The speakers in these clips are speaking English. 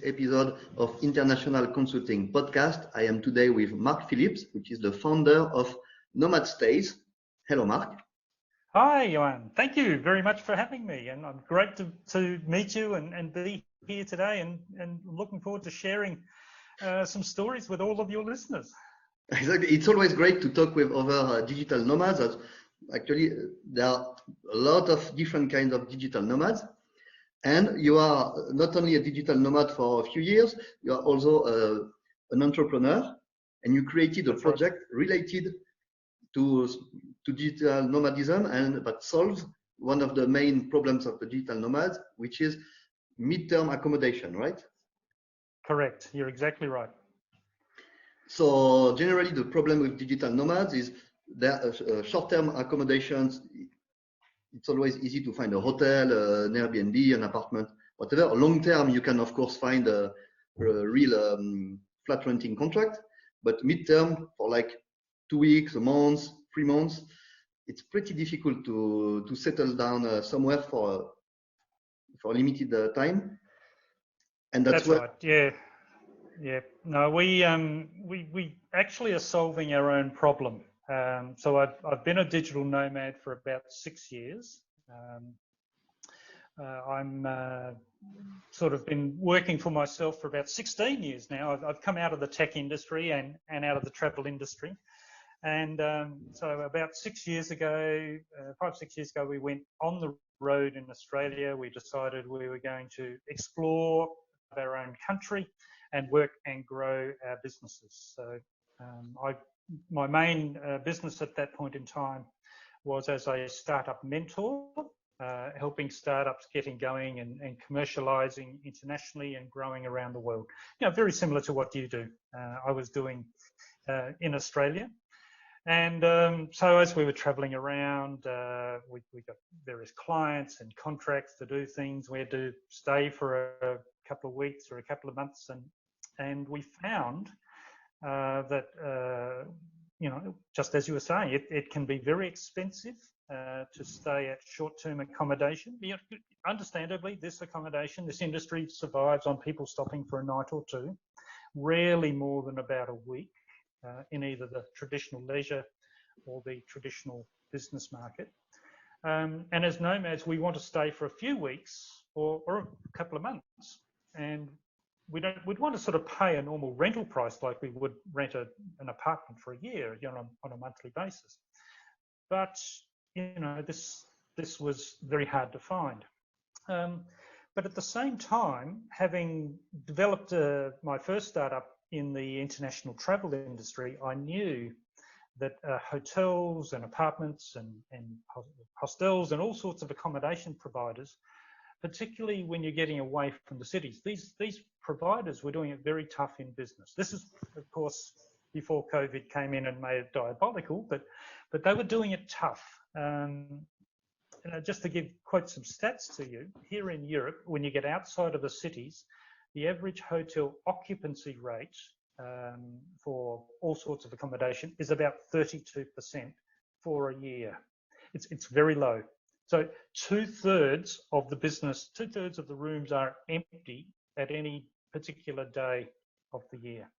episode of International Consulting Podcast. I am today with Mark Phillips, which is the founder of Nomad Stays. Hello, Mark. Hi, Johan. Thank you very much for having me. And I'm great to meet you and be here today and looking forward to sharing some stories with all of your listeners. Exactly. It's always great to talk with other digital nomads. Actually, there are a lot of different kinds of digital nomads. And you are not only a digital nomad for a few years, you are also an entrepreneur, and you created a project related to digital nomadism and that solves one of the main problems of the digital nomads, which is midterm accommodation, right? Correct. You're exactly right. So generally the problem with digital nomads is that short-term accommodations, it's always easy to find a hotel, an Airbnb, an apartment, whatever. Long-term, you can of course find a real flat renting contract, but mid-term for like 2 weeks, a month, 3 months, it's pretty difficult to settle down somewhere for a limited time. And that's right. Yeah. No, we actually are solving our own problem. So I've been a digital nomad for about 6 years. I'm sort of been working for myself for about 16 years now. I've come out of the tech industry and out of the travel industry. And so about 6 years ago, 5, 6 years ago, we went on the road in Australia. We decided we were going to explore our own country and work and grow our businesses. So my main business at that point in time was as a startup mentor, helping startups getting going and commercializing internationally and growing around the world. You know, very similar to what you do. I was doing in Australia. And so as we were traveling around, we got various clients and contracts to do things. We had to stay for a couple of weeks or a couple of months, and we found that, you know, just as you were saying, it can be very expensive to stay at short-term accommodation. You know, understandably, this industry survives on people stopping for a night or two, rarely more than about a week. In either the traditional leisure or the traditional business market. And as nomads, we want to stay for a few weeks or a couple of months. And we'd want to sort of pay a normal rental price like we would rent an apartment for a year, you know, on a monthly basis. But, you know, this was very hard to find. But at the same time, having developed my first startup in the international travel industry, I knew that hotels and apartments and hostels and all sorts of accommodation providers, particularly when you're getting away from the cities, these providers were doing it very tough in business. This is, of course, before COVID came in and made it diabolical, but they were doing it tough. You know, just to give quite some stats to you, here in Europe, when you get outside of the cities, the average hotel occupancy rate for all sorts of accommodation is about 32% for a year. It's very low. So 2/3 of the business, 2/3 of the rooms are empty at any particular day of the year,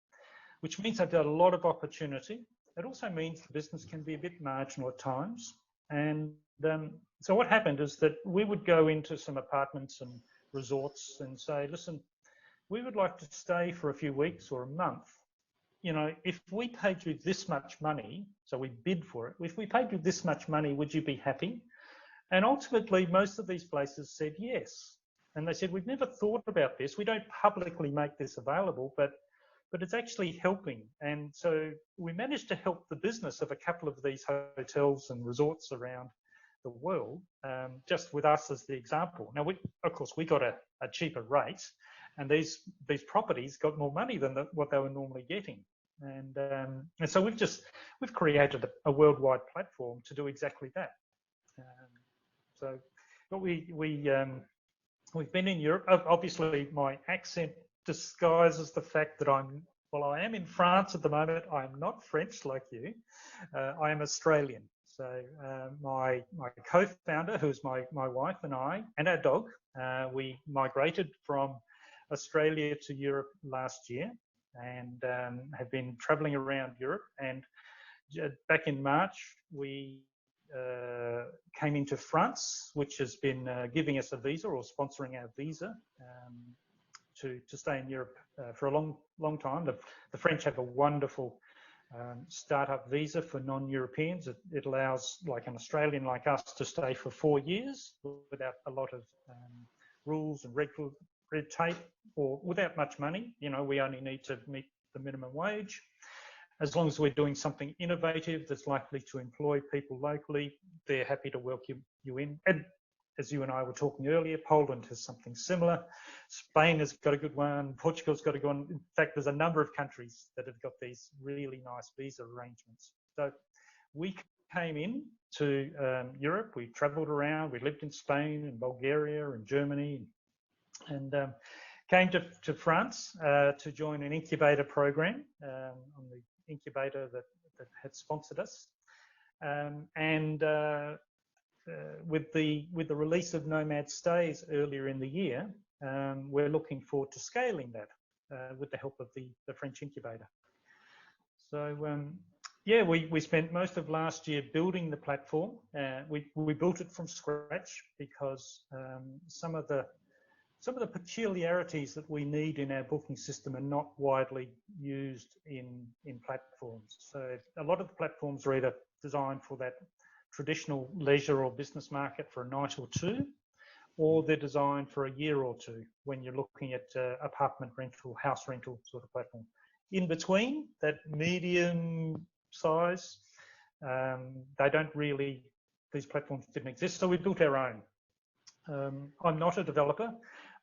which means they've got a lot of opportunity. It also means the business can be a bit marginal at times. And so what happened is that we would go into some apartments and resorts and say, listen, we would like to stay for a few weeks or a month. You know, if we paid you this much money, so we bid for it, if we paid you this much money, would you be happy? And ultimately, most of these places said yes. And they said, we've never thought about this. We don't publicly make this available, but it's actually helping. And so we managed to help the business of a couple of these hotels and resorts around the world, just with us as the example. Now, of course, we got a cheaper rate, and these properties got more money than what they were normally getting. And so we've created a worldwide platform to do exactly that. But we've been in Europe. Obviously, my accent disguises the fact that I am in France at the moment. I am not French like you. I am Australian. So my co-founder, who's my wife, and I, and our dog, we migrated from Australia to Europe last year, and have been travelling around Europe. And back in March, we came into France, which has been giving us a visa or sponsoring our visa to stay in Europe for a long time. The French have a wonderful startup visa for non-Europeans. It allows, like an Australian like us, to stay for 4 years without a lot of rules and red tape, or without much money. You know, we only need to meet the minimum wage. As long as we're doing something innovative that's likely to employ people locally, they're happy to welcome you in. And as you and I were talking earlier, Poland has something similar. Spain has got a good one. Portugal's got a good one. In fact, there's a number of countries that have got these really nice visa arrangements. So we came in to Europe. We travelled around. We lived in Spain and Bulgaria and Germany, and came to France to join an incubator program on the incubator that had sponsored us. With the release of Nomad Stays earlier in the year, we're looking forward to scaling that with the help of the French incubator. So yeah, we spent most of last year building the platform. We built it from scratch because some of the peculiarities that we need in our booking system are not widely used in platforms. So a lot of the platforms are either designed for that traditional leisure or business market for a night or two, or they're designed for a year or two when you're looking at apartment rental, house rental sort of platform. In between, that medium size, these platforms didn't exist, so we built our own. I'm not a developer,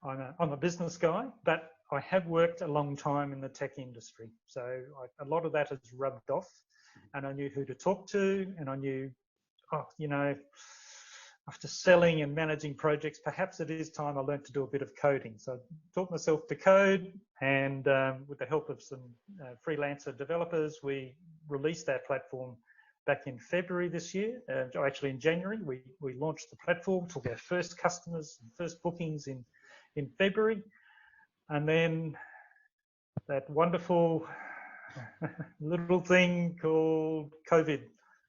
I'm a business guy, but I have worked a long time in the tech industry. So a lot of that has rubbed off, and I knew who to talk to, and I knew, you know, after selling and managing projects, perhaps it is time I learned to do a bit of coding. So I taught myself to code, and with the help of some freelancer developers, we released our platform back in February this year. Actually in January, we launched the platform, took our first customers and first bookings in February. And then that wonderful little thing called COVID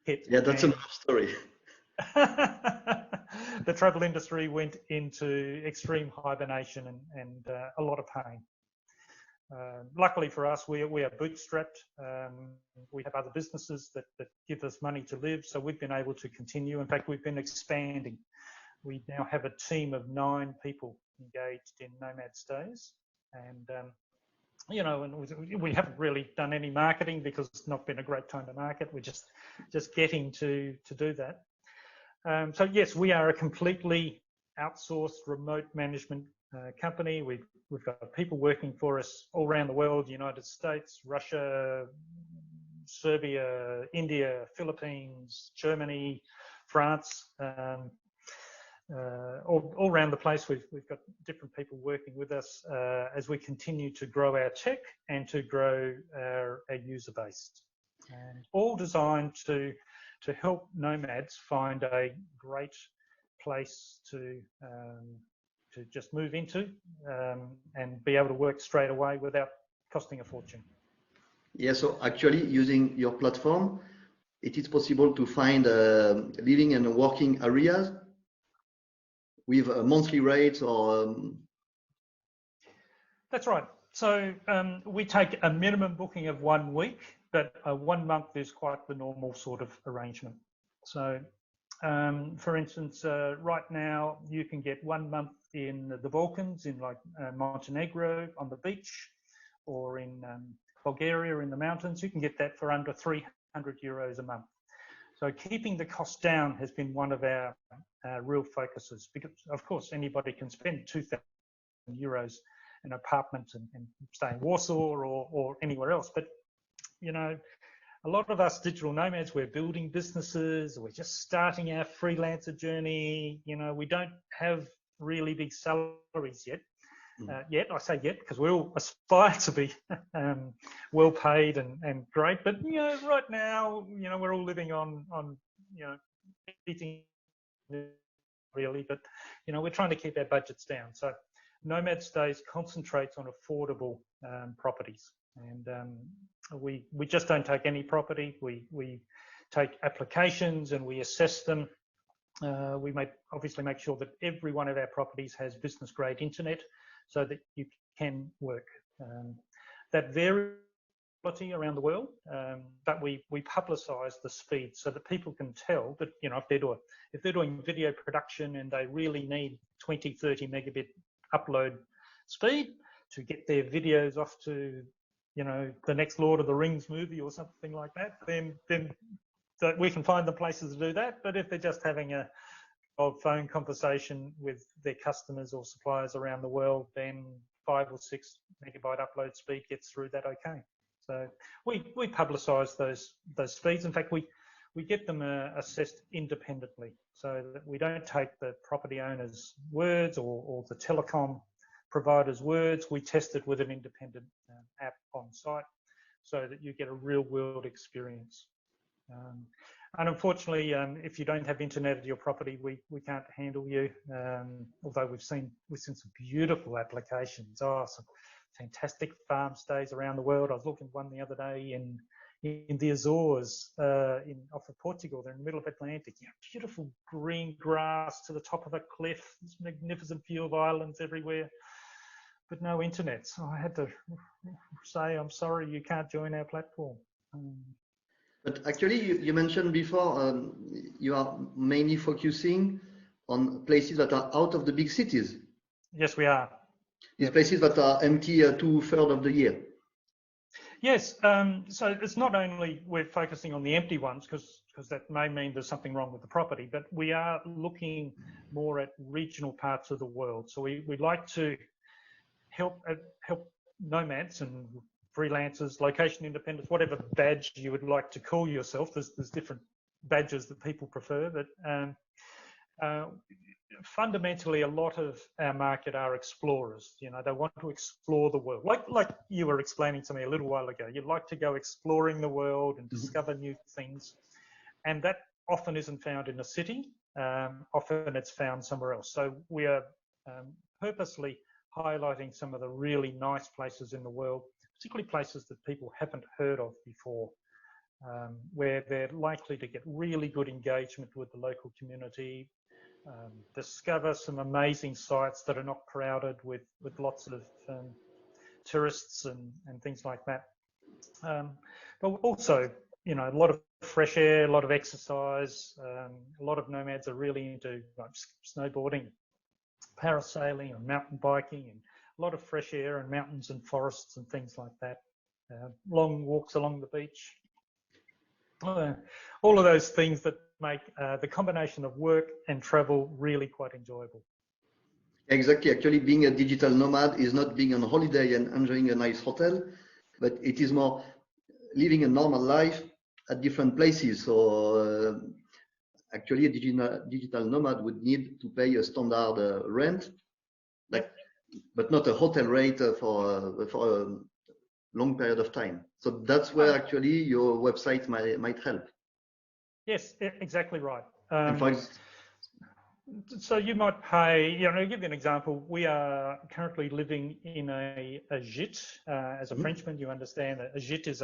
hit. Yeah, that's another story. The travel industry went into extreme hibernation and a lot of pain. Luckily for us, we are bootstrapped. We have other businesses that give us money to live, so we've been able to continue. In fact, we've been expanding. We now have a team of 9 people engaged in Nomad Stays, and you know, and we haven't really done any marketing because it's not been a great time to market. We're just getting to do that. So yes, we are a completely outsourced remote management company. We've got people working for us all around the world: United States, Russia, Serbia, India, Philippines, Germany, France. All around the place, we've got different people working with us as we continue to grow our tech and to grow our user base, and all designed to help nomads find a great place to just move into and be able to work straight away without costing a fortune. Yeah, so actually using your platform, it is possible to find living and working areas with monthly rates or... That's right. So we take a minimum booking of 1 week, but 1 month is quite the normal sort of arrangement. So for instance, right now you can get 1 month in the Balkans, in like Montenegro on the beach, or in Bulgaria in the mountains. You can get that for under 300 euros a month. So keeping the cost down has been one of our real focuses, because of course anybody can spend 2,000 euros in an apartment and stay in Warsaw or anywhere else. But you know, a lot of us digital nomads, we're building businesses, we're just starting our freelancer journey. You know, we don't have really big salaries yet. I say yet because we all aspire to be well paid and great, but you know, right now, you know, we're all living on you know, eating really, but you know, we're trying to keep our budgets down. So Nomad Stays concentrates on affordable properties, and we just don't take any property. We take applications and we assess them. We obviously make sure that every one of our properties has business grade internet so that you can work. That varies around the world, but we publicise the speed so that people can tell that, you know, if they're doing video production and they really need 20-30 megabit upload speed to get their videos off to, you know, the next Lord of the Rings movie or something like that, then that we can find them places to do that. But if they're just having a old phone conversation with their customers or suppliers around the world, then 5 or 6 megabyte upload speed gets through that okay. So we publicise those speeds. In fact, we get them assessed independently, so that we don't take the property owner's words or the telecom provider's words. We test it with an independent app on site, so that you get a real world experience. And unfortunately, if you don't have internet at your property, we can't handle you. Although we've seen some beautiful applications. Oh, some fantastic farm stays around the world. I was looking at one the other day in the Azores, off of Portugal. They're in the middle of Atlantic. You know, beautiful green grass to the top of a cliff. This magnificent view of islands everywhere, but no internet. So I had to say, I'm sorry, you can't join our platform. But actually, you mentioned before you are mainly focusing on places that are out of the big cities. Yes, we are. These places that are empty 2/3 of the year. Yes, so it's not only we're focusing on the empty ones, because that may mean there's something wrong with the property, but we are looking more at regional parts of the world. So we'd like to help nomads and freelancers, location independents, whatever badge you would like to call yourself. There's different badges that people prefer, but fundamentally, a lot of our market are explorers. You know, they want to explore the world, like you were explaining to me a little while ago. You'd like to go exploring the world and discover new things, and that often isn't found in a city. Often it's found somewhere else. So we are purposely highlighting some of the really nice places in the world, particularly places that people haven't heard of before, where they're likely to get really good engagement with the local community, discover some amazing sites that are not crowded with lots of tourists and things like that. But also, you know, a lot of fresh air, a lot of exercise. A lot of nomads are really into snowboarding, parasailing and mountain biking, and a lot of fresh air and mountains and forests and things like that. Long walks along the beach. All of those things that make the combination of work and travel really quite enjoyable. Exactly. Actually, being a digital nomad is not being on holiday and enjoying a nice hotel, but it is more living a normal life at different places. So actually, a digital nomad would need to pay a standard rent, but not a hotel rate for a long period of time. So that's where actually your website might help. Yes, exactly right. So you might pay, you know, to give you an example, we are currently living in a gîte. As a Frenchman, you understand that a gîte is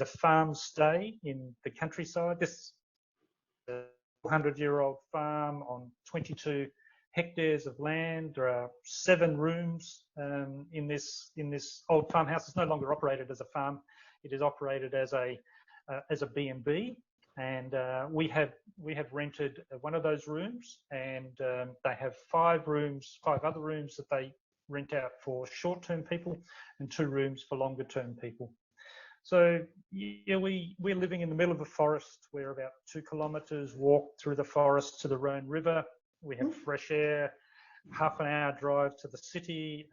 a farm stay in the countryside. This 100-year-old farm on 22 hectares of land. There are 7 rooms in this old farmhouse. It's no longer operated as a farm. It is operated as a B&B, and we have rented one of those rooms, and they have 5 other rooms that they rent out for short-term people, and 2 rooms for longer-term people. So yeah, we're living in the middle of a forest. We're about 2 kilometres walk through the forest to the Rhone River. We have fresh air, half an hour drive to the city,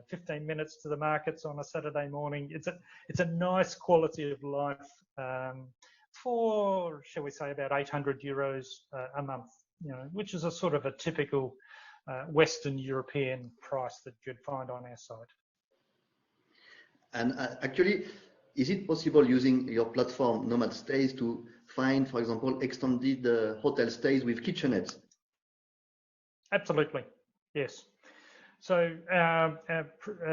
15 minutes to the markets on a Saturday morning. It's a nice quality of life for, shall we say, about 800 euros a month, you know, which is a sort of a typical Western European price that you'd find on our site. And actually, is it possible using your platform Nomad Stays to find, for example, extended hotel stays with kitchenettes? Absolutely, yes. So our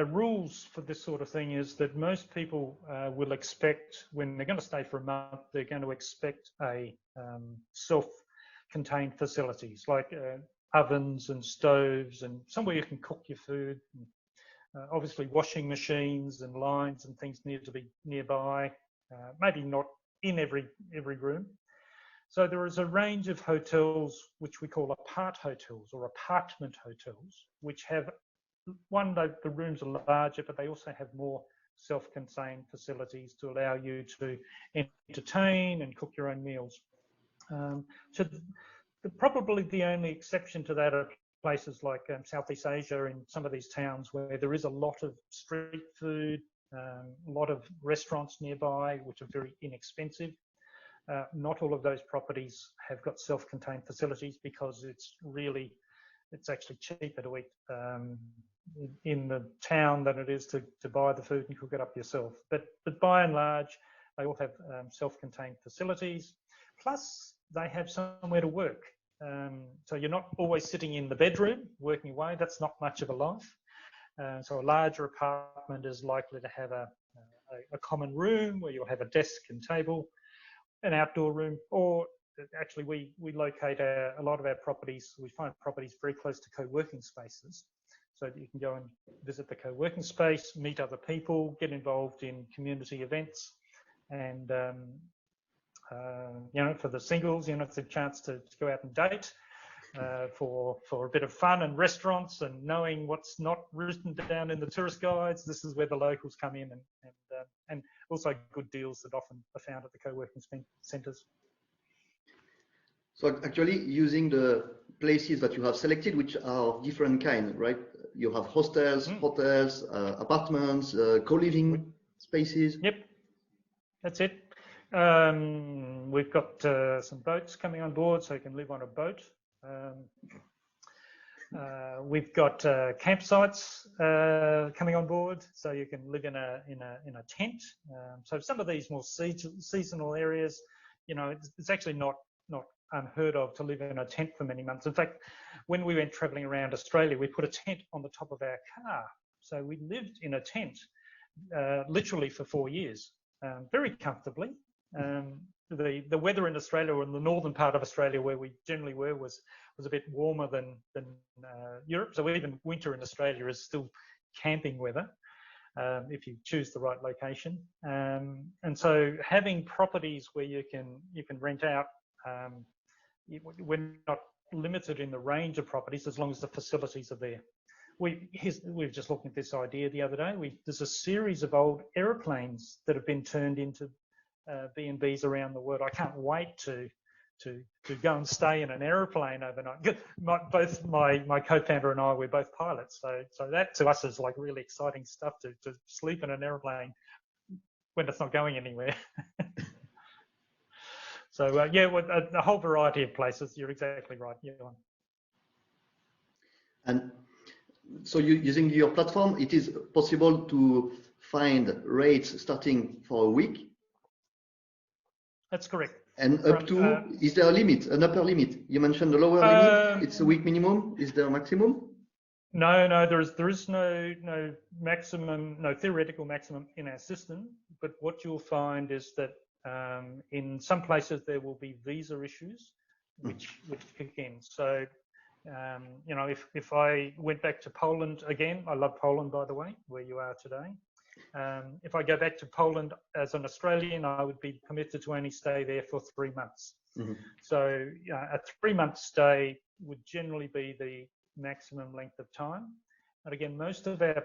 rules for this sort of thing is that most people will expect, when they're going to stay for a month, they're going to expect a self-contained facilities like ovens and stoves and somewhere you can cook your food. And, obviously washing machines and lines and things need to be nearby, maybe not in every room. So there is a range of hotels which we call apart hotels or apartment hotels, which have, one, the rooms are larger, but they also have more self-contained facilities to allow you to entertain and cook your own meals. So probably the only exception to that are places like Southeast Asia and some of these towns where there is a lot of street food, a lot of restaurants nearby, which are very inexpensive. Not all of those properties have got self-contained facilities because it's actually cheaper to eat in the town than it is to buy the food and cook it up yourself. But by and large, they all have self-contained facilities. Plus, they have somewhere to work. So you're not always sitting in the bedroom working away. That's not much of a life. So a larger apartment is likely to have a common room where you'll have a desk and table, an outdoor room, or actually we locate a lot of our properties, we find properties very close to co-working spaces so that you can go and visit the co-working space, meet other people, get involved in community events, and you know, for the singles, you know, it's a chance to go out and date, for a bit of fun and restaurants and knowing what's not written down in the tourist guides. This is where the locals come in, and also good deals that often are found at the co-working centres. So actually using the places that you have selected, which are of different kind, right? You have hostels, hotels, apartments, co-living spaces. Yep, that's it. We've got some boats coming on board, so you can live on a boat. We've got campsites coming on board, so you can live in a tent. So some of these more seasonal areas, you know, it's actually not unheard of to live in a tent for many months. In fact, when we went travelling around Australia, we put a tent on the top of our car. So we lived in a tent literally for 4 years, very comfortably. The weather in Australia, or in the northern part of Australia where we generally were, was a bit warmer than Europe. So even winter in Australia is still camping weather if you choose the right location. And so having properties where you can rent out, we're not limited in the range of properties as long as the facilities are there. We've just looked at this idea the other day. There's a series of old aeroplanes that have been turned into B&Bs around the world. I can't wait to go and stay in an aeroplane overnight. Both my co-founder and I, we're both pilots, so that to us is like really exciting stuff, to sleep in an aeroplane when it's not going anywhere. So yeah, a whole variety of places. You're exactly right. Yeah. And so using your platform, it is possible to find rates starting for a week. That's correct. And up to, is there a limit, an upper limit? You mentioned the lower limit, it's a week minimum. Is there a maximum? No, there is no maximum, no theoretical maximum in our system. But what you'll find is that in some places there will be visa issues which kick in. So, you know, if I went back to Poland again, I love Poland, by the way, where you are today. If I go back to Poland as an Australian, I would be permitted to only stay there for 3 months. So a 3-month stay would generally be the maximum length of time. And again, most of our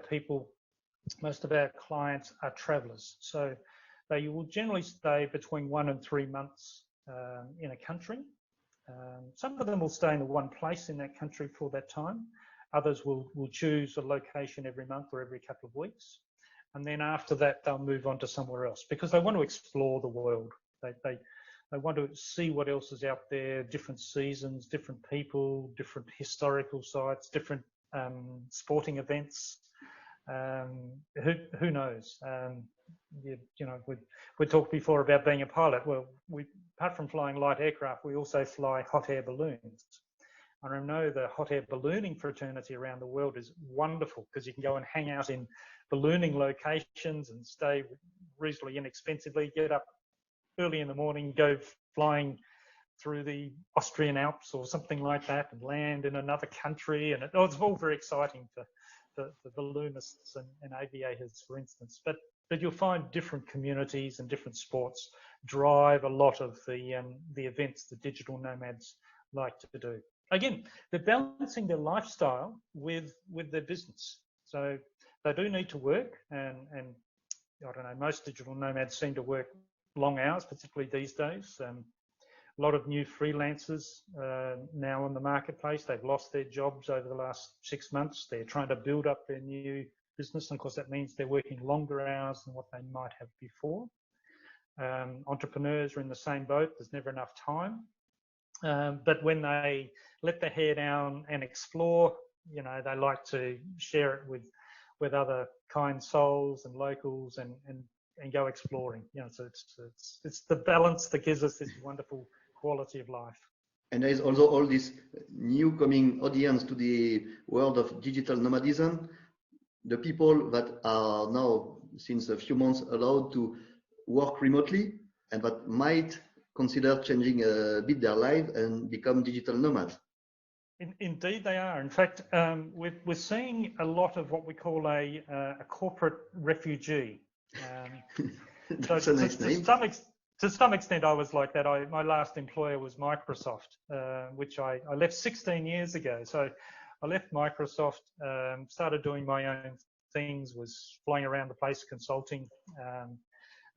clients are travellers. So they will generally stay between 1 and 3 months in a country. Some of them will stay in one place in that country for that time. Others will choose a location every month or every couple of weeks. And then after that, they'll move on to somewhere else because they want to explore the world. They want to see what else is out there, different seasons, different people, different historical sites, different sporting events. Who knows? You know, we talked before about being a pilot. Well, apart from flying light aircraft, we also fly hot air balloons. I know the hot air ballooning fraternity around the world is wonderful because you can go and hang out in ballooning locations and stay reasonably inexpensively, get up early in the morning, go flying through the Austrian Alps or something like that and land in another country. And it's all very exciting for the balloonists and aviators, for instance. But you'll find different communities and different sports drive a lot of the events the digital nomads like to do. Again, they're balancing their lifestyle with their business. So they do need to work, and I don't know, most digital nomads seem to work long hours, particularly these days. A lot of new freelancers now on the marketplace. They've lost their jobs over the last 6 months. They're trying to build up their new business, and of course that means they're working longer hours than what they might have before. Entrepreneurs are in the same boat. There's never enough time. But when they let their hair down and explore, they like to share it with other kind souls and locals and go exploring. So it's the balance that gives us this wonderful quality of life. And there is also all this new coming audience to the world of digital nomadism. The people that are now, since a few months, allowed to work remotely and that might consider changing a bit their life and become digital nomads. Indeed, they are. In fact, we're seeing a lot of what we call a corporate refugee. That's a nice name. To some extent, I was like that. My last employer was Microsoft, which I left 16 years ago. So I left Microsoft, started doing my own things, was flying around the place consulting.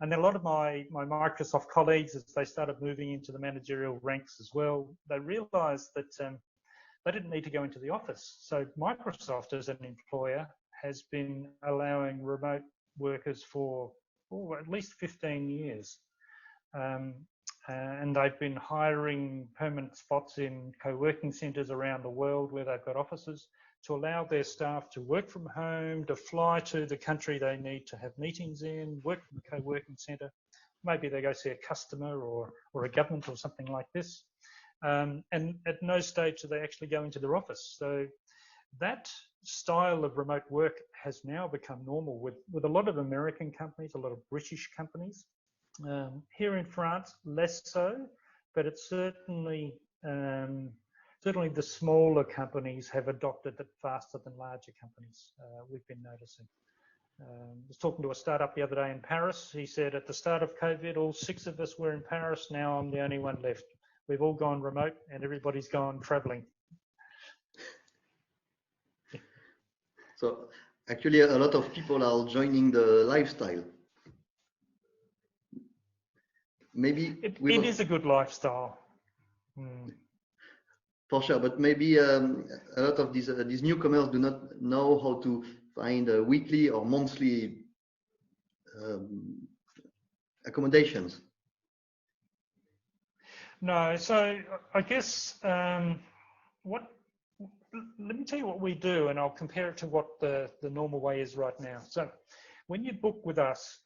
And then a lot of my Microsoft colleagues, as they started moving into the managerial ranks as well, they realized that they didn't need to go into the office. So Microsoft as an employer has been allowing remote workers for at least 15 years. And they've been hiring permanent spots in co-working centres around the world where they've got offices to allow their staff to work from home, to fly to the country they need to have meetings in, work from a co-working centre. Maybe they go see a customer or a government or something like this. And at no stage do they actually go into their office. So that style of remote work has now become normal with a lot of American companies, a lot of British companies. Here in France, less so, but it's certainly the smaller companies have adopted it faster than larger companies. We've been noticing. I was talking to a startup the other day in Paris. He said at the start of COVID, all 6 of us were in Paris. Now I'm the only one left. We've all gone remote and everybody's gone traveling. So actually a lot of people are joining the lifestyle. Maybe it is a good lifestyle. For sure, but maybe a lot of these newcomers do not know how to find weekly or monthly accommodations. No, so I guess let me tell you what we do, and I'll compare it to what the normal way is right now. So when you book with us,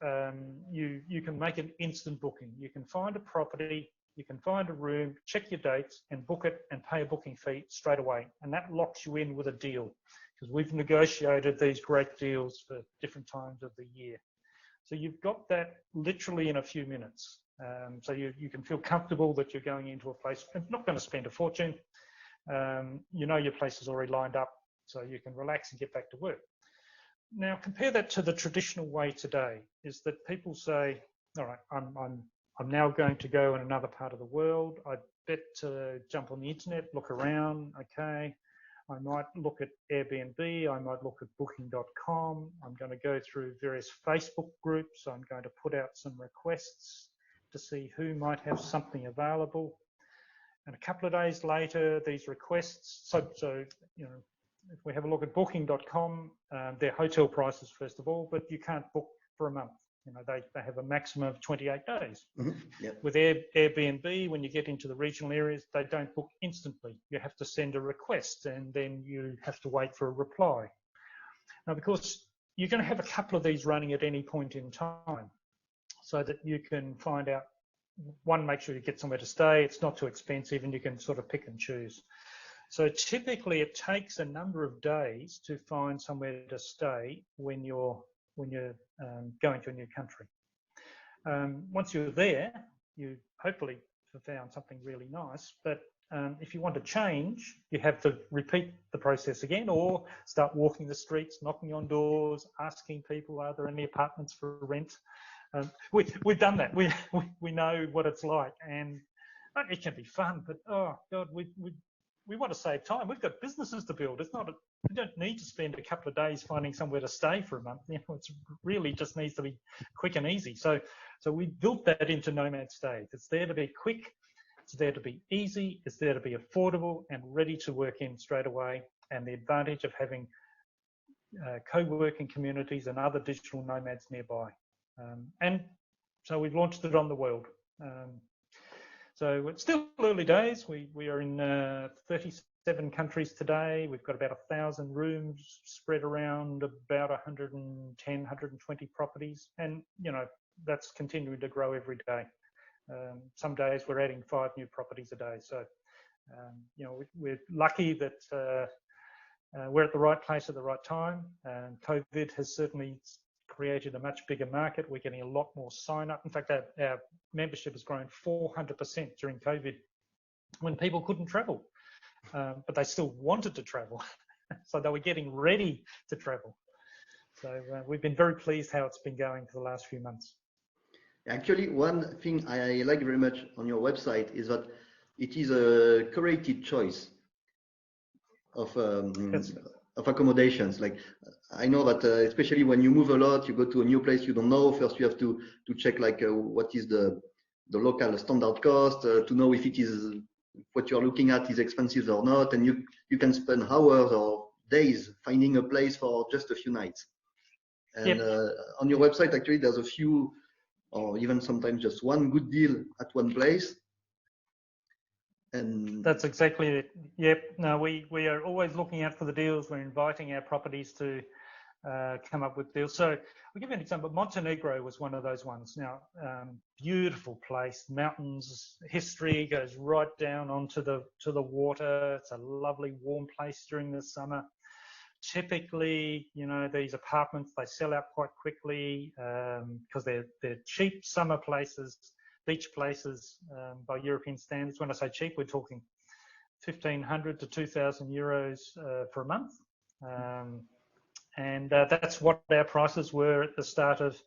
you can make an instant booking. You can find a property, you can find a room, check your dates and book it and pay a booking fee straight away. And that locks you in with a deal because we've negotiated these great deals for different times of the year. So you've got that literally in a few minutes. So you can feel comfortable that you're going into a place and not going to spend a fortune. Your place is already lined up, so you can relax and get back to work. Now compare that to the traditional way today, is that people say, all right, I'm now going to go in another part of the world. I bet to jump on the internet, look around, okay. I might look at Airbnb, I might look at booking.com. I'm going to go through various Facebook groups. I'm going to put out some requests to see who might have something available. And a couple of days later, these requests, so if we have a look at booking.com, their hotel prices first of all, but you can't book for a month. They have a maximum of 28 days. Mm-hmm. Yep. With Airbnb, when you get into the regional areas, they don't book instantly. You have to send a request and then you have to wait for a reply. Now, because you're going to have a couple of these running at any point in time so that you can find out, one, make sure you get somewhere to stay, it's not too expensive, and you can sort of pick and choose. So typically it takes a number of days to find somewhere to stay when you're going to a new country. Once you're there, you hopefully have found something really nice, but if you want to change, you have to repeat the process again, or start walking the streets, knocking on doors, asking people, are there any apartments for rent? We've done that. We know what it's like, and it can be fun, but oh God, we want to save time. We've got businesses to build. It's not we don't need to spend a couple of days finding somewhere to stay for a month. You know, it's really just needs to be quick and easy. So we built that into Nomad Stays. It's there to be quick. It's there to be easy. It's there to be affordable and ready to work in straight away. And the advantage of having co-working communities and other digital nomads nearby. And so we've launched it on the world. So it's still early days. We are in 37 countries today. We've got about 1,000 rooms spread around about 110, 120 properties. And, you know, that's continuing to grow every day. Some days we're adding 5 new properties a day. So, you know, we're lucky that we're at the right place at the right time. COVID has certainly created a much bigger market. We're getting a lot more sign up. In fact, our membership has grown 400% during COVID when people couldn't travel, but they still wanted to travel. So they were getting ready to travel. So we've been very pleased how it's been going for the last few months. Actually, one thing I like very much on your website is that it is a curated choice of accommodations. Like, I know that especially when you move a lot, you go to a new place you don't know. First, you have to check like what is the local standard cost to know if it is what you're looking at is expensive or not, and you can spend hours or days finding a place for just a few nights. And yep. On your website, actually, there's a few, or even sometimes just one good deal at one place. And that's exactly it. Yep. No, we are always looking out for the deals. We're inviting our properties to come up with deals. So I'll give you an example. Montenegro was one of those ones. Now, beautiful place, mountains, history goes right down onto the water. It's a lovely warm place during the summer. Typically, you know, these apartments, they sell out quite quickly because they're cheap summer places, beach places by European standards. When I say cheap, we're talking 1,500 to 2,000 euros for a month. And that's what our prices were at the start of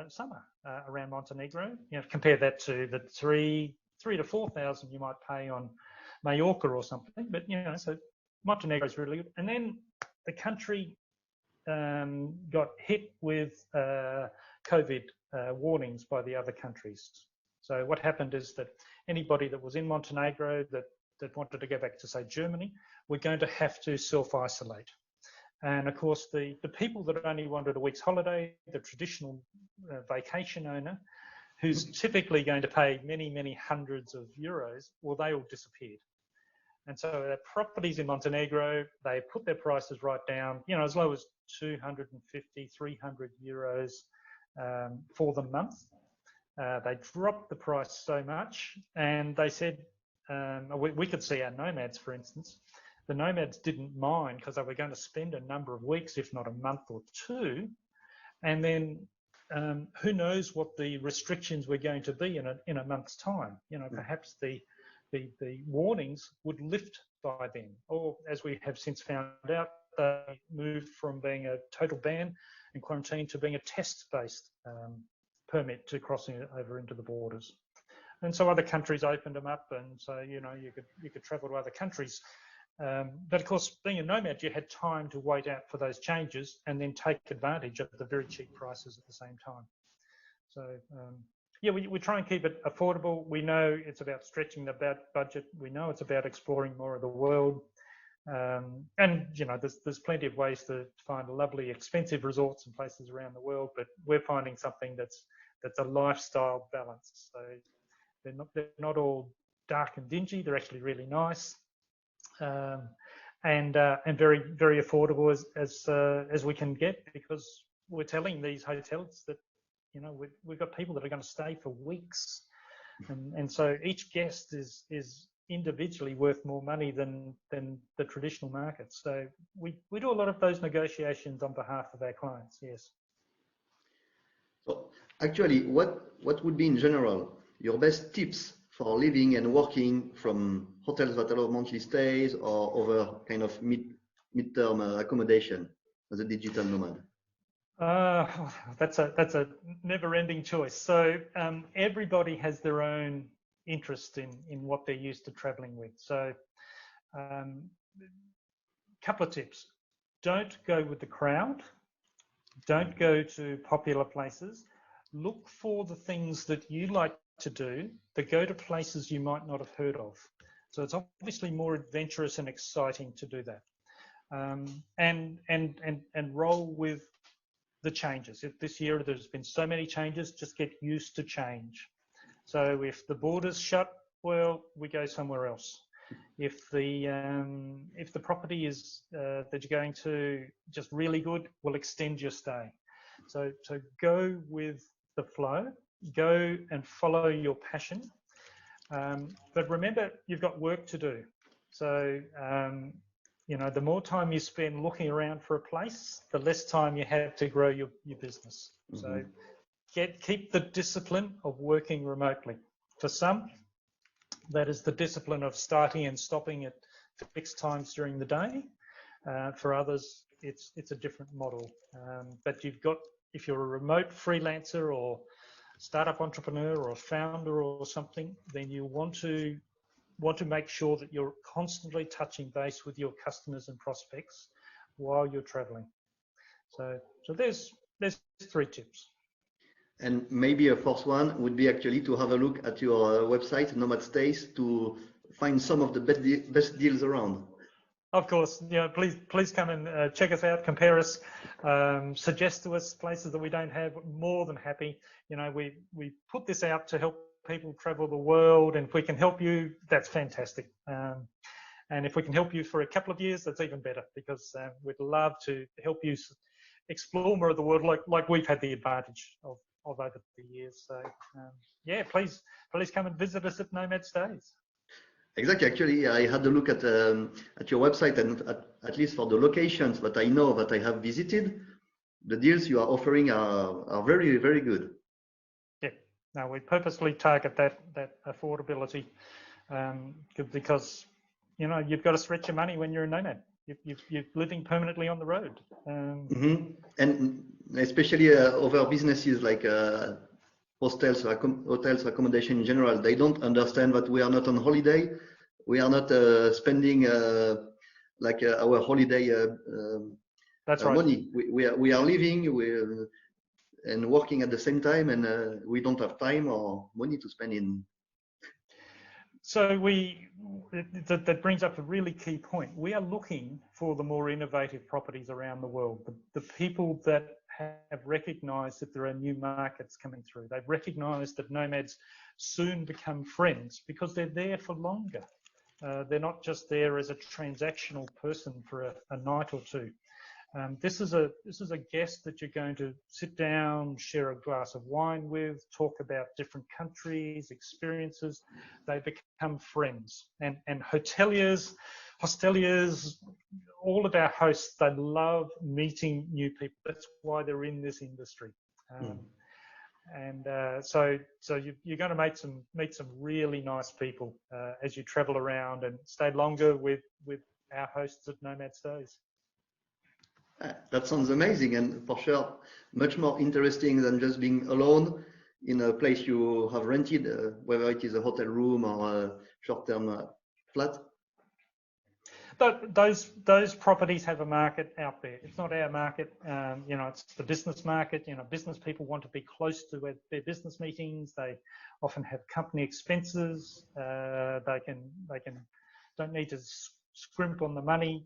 summer around Montenegro. You know, compare that to the 3,000 to 4,000 you might pay on Mallorca or something. But, you know, so Montenegro is really good. And then the country got hit with COVID warnings by the other countries. So what happened is that anybody that was in Montenegro that wanted to go back to, say, Germany, were going to have to self-isolate. And of course, the people that only wanted a week's holiday, the traditional vacation owner, who's typically going to pay many, many hundreds of euros, well, they all disappeared. And so the properties in Montenegro, they put their prices right down, you know, as low as 250, 300 euros for the month. They dropped the price so much, and they said, we could see our nomads, for instance. The nomads didn't mind because they were going to spend a number of weeks, if not a month or two. And then who knows what the restrictions were going to be in a month's time. You know, perhaps the warnings would lift by then, or as we have since found out, they moved from being a total ban and quarantine to being a test-based permit to crossing over into the borders. And so other countries opened them up, and so, you know, you could travel to other countries. But of course, being a nomad, you had time to wait out for those changes and then take advantage of the very cheap prices at the same time. So yeah, we try and keep it affordable. We know it's about stretching the budget. We know it's about exploring more of the world. And, you know, there's plenty of ways to find lovely, expensive resorts and places around the world, but we're finding something that's a lifestyle balance. So they're not all dark and dingy. They're actually really nice. And very, very affordable as we can get, because we're telling these hotels that, you know, we've got people that are going to stay for weeks, and so each guest is individually worth more money than the traditional market. So we do a lot of those negotiations on behalf of our clients, yes. So actually, what would be in general your best tips for living and working from hotels that allow monthly stays or other kind of mid-term accommodation as a digital nomad? That's a never-ending choice. So everybody has their own interest in what they're used to traveling with. So couple of tips. Don't go with the crowd. Don't go to popular places. Look for the things that you like to do, that go to places you might not have heard of. So it's obviously more adventurous and exciting to do that. And roll with the changes. This year there's been so many changes, just get used to change. So if the borders shut, well, we go somewhere else. If the property is that you're going to just really good, we'll extend your stay. So go with the flow, go and follow your passion. But remember, you've got work to do. So you know, the more time you spend looking around for a place, the less time you have to grow your business. So keep the discipline of working remotely. For some, that is the discipline of starting and stopping at fixed times during the day. For others, it's a different model. But you've got, if you're a remote freelancer or startup entrepreneur or a founder or something, then you want to make sure that you're constantly touching base with your customers and prospects while you're traveling. So there's 3 tips. And maybe a fourth one would be actually to have a look at your website, Nomad Stays, to find some of the best deals around. Of course, you know, please come and check us out, compare us, suggest to us places that we don't have. More than happy. You know, we put this out to help people travel the world, and if we can help you, that's fantastic. And if we can help you for a couple of years, that's even better, because we'd love to help you explore more of the world, like we've had the advantage of over the years. So yeah, please come and visit us at Nomad Stays. Exactly. Actually, I had a look at your website, and at least for the locations that I know that I have visited, the deals you are offering are very, very good. Yeah. No, we purposely target that affordability because, you know, you've got to stretch your money when you're a nomad. You're living permanently on the road. And especially other businesses like hotels, accommodation in general, they don't understand that we are not on holiday. We are not spending our holiday That's right. money. We are living and working at the same time, and we don't have time or money to spend in. So that brings up a really key point. We are looking for the more innovative properties around the world, the people that have recognized that there are new markets coming through. They've recognized that nomads soon become friends because they're there for longer. They're not just there as a transactional person for a night or two. This is a guest that you're going to sit down, share a glass of wine with, talk about different countries, experiences. They become friends. And hoteliers, all of our hosts, they love meeting new people. That's why they're in this industry. And so you're going to meet some really nice people as you travel around and stay longer with our hosts at Nomad Stays. That sounds amazing, and for sure much more interesting than just being alone in a place you have rented, whether it is a hotel room or a short-term flat. But those properties have a market out there. It's not our market. You know, it's the business market. You know, business people want to be close to their business meetings. They often have company expenses. They don't need to scrimp on the money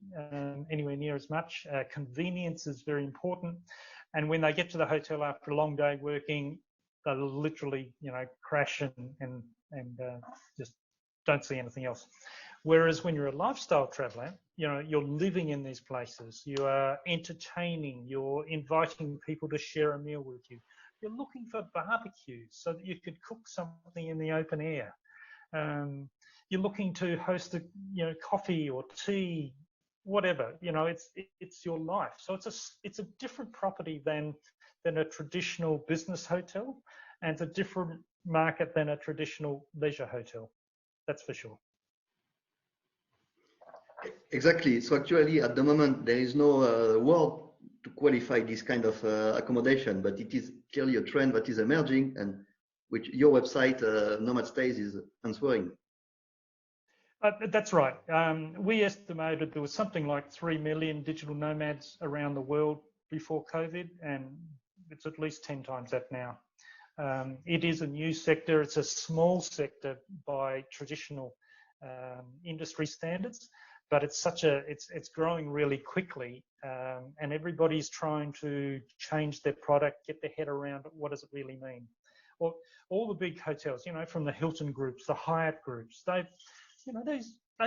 anywhere near as much. Convenience is very important. And when they get to the hotel after a long day working, they'll literally, you know, crash and just don't see anything else. Whereas when you're a lifestyle traveler, you know, you're living in these places, you are entertaining, you're inviting people to share a meal with you. You're looking for barbecues so that you could cook something in the open air. you're looking to host a, coffee or tea, whatever, it's your life. So it's a different property than a traditional business hotel, and it's a different market than a traditional leisure hotel. That's for sure. Exactly. So actually, at the moment, there is no word to qualify this kind of accommodation, but it is clearly a trend that is emerging, and which your website, Nomad Stays, is answering. That's right. We estimated there was something like 3 million digital nomads around the world before COVID, and it's at least 10 times that now. It is a new sector. It's a small sector by traditional industry standards, but it's growing really quickly, and everybody's trying to change their product, get their head around what does it really mean. Well, all the big hotels, from the Hilton groups, the Hyatt groups, they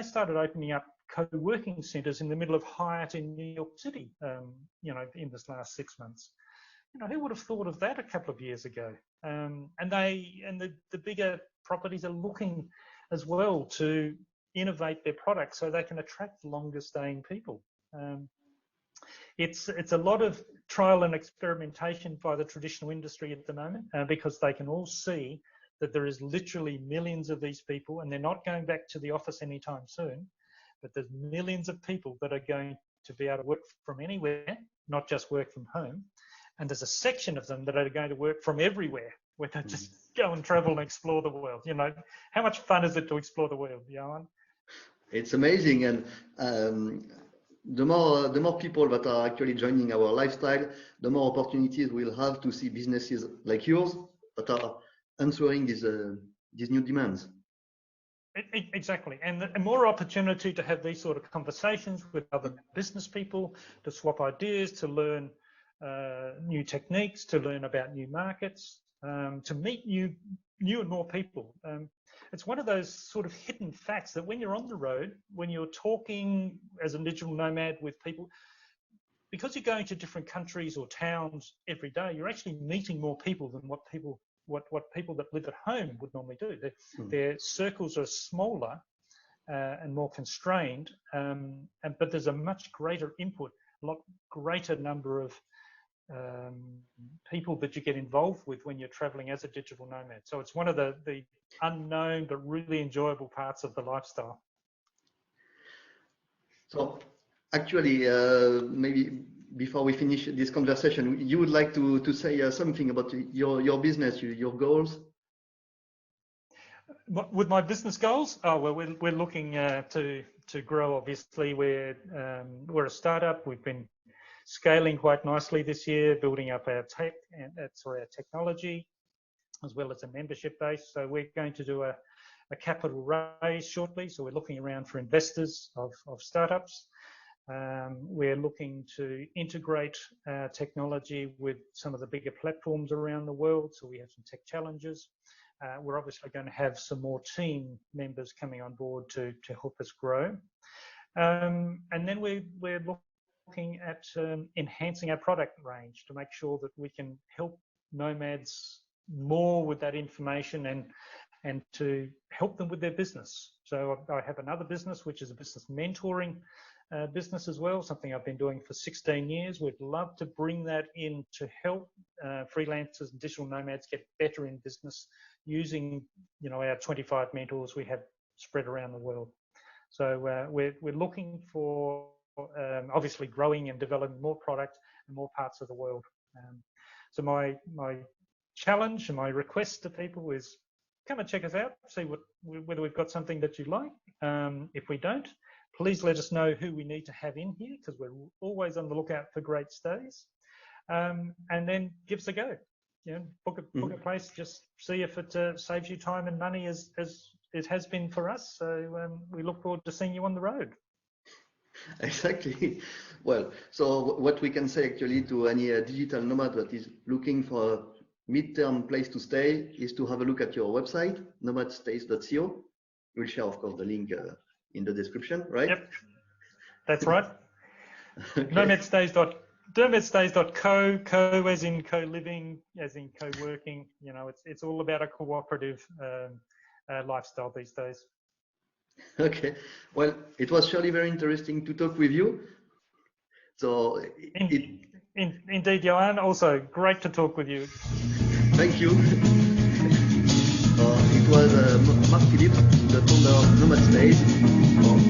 started opening up co-working centres in the middle of Hyatt in New York City, in this last 6 months. Who would have thought of that a couple of years ago? And the bigger properties are looking as well to innovate their products so they can attract longer staying people. It's a lot of trial and experimentation by the traditional industry at the moment, because they can all see that there is literally millions of these people, and they're not going back to the office anytime soon, but there's millions of people that are going to be able to work from anywhere, not just work from home. And there's a section of them that are going to work from everywhere, where they just go and travel and explore the world. How much fun is it to explore the world, Johan? It's amazing, and the more people that are actually joining our lifestyle, the more opportunities we'll have to see businesses like yours that are answering these new demands. Exactly, and more opportunity to have these sort of conversations with other business people, to swap ideas, to learn new techniques, to learn about new markets, to meet new and more people. It's one of those sort of hidden facts that when you're on the road, when you're talking as a digital nomad with people, because you're going to different countries or towns every day, you're actually meeting more people than what people that live at home would normally do. Their circles are smaller and more constrained, but there's a much greater input, a lot greater number of people that you get involved with when you're traveling as a digital nomad. So it's one of the unknown but really enjoyable parts of the lifestyle. So actually, maybe before we finish this conversation, you would like to say something about your business, your goals? With my business goals? Oh, well, we're looking to grow. Obviously, we're a startup. We've been scaling quite nicely this year, building up our technology, as well as a membership base. So we're going to do a capital raise shortly. So we're looking around for investors of startups. We're looking to integrate technology with some of the bigger platforms around the world. So we have some tech challenges. We're obviously going to have some more team members coming on board to help us grow. And then we're looking at enhancing our product range to make sure that we can help nomads more with that information and to help them with their business. So I have another business, which is a business mentoring business as well, something I've been doing for 16 years. We'd love to bring that in to help freelancers and digital nomads get better in business using, our 25 mentors we have spread around the world. So we're looking for obviously growing and developing more product in more parts of the world. So my challenge and my request to people is come and check us out, see whether we've got something that you like. If we don't, please let us know who we need to have in here, because we're always on the lookout for great stays. And then give us a go. Book a place, just see if it saves you time and money as it has been for us. So we look forward to seeing you on the road. Exactly. Well, so what we can say actually to any digital nomad that is looking for a mid-term place to stay is to have a look at your website, nomadstays.co. We'll share, of course, the link in the description, right? Yep, that's right. Okay. nomadstays.co, co as in co-living, as in co-working. It's all about a cooperative lifestyle these days. Okay. Well, it was surely very interesting to talk with you. So Indeed, Johan. Also, great to talk with you. Thank you. It was Mark Phillips, the founder of Nomad Stays.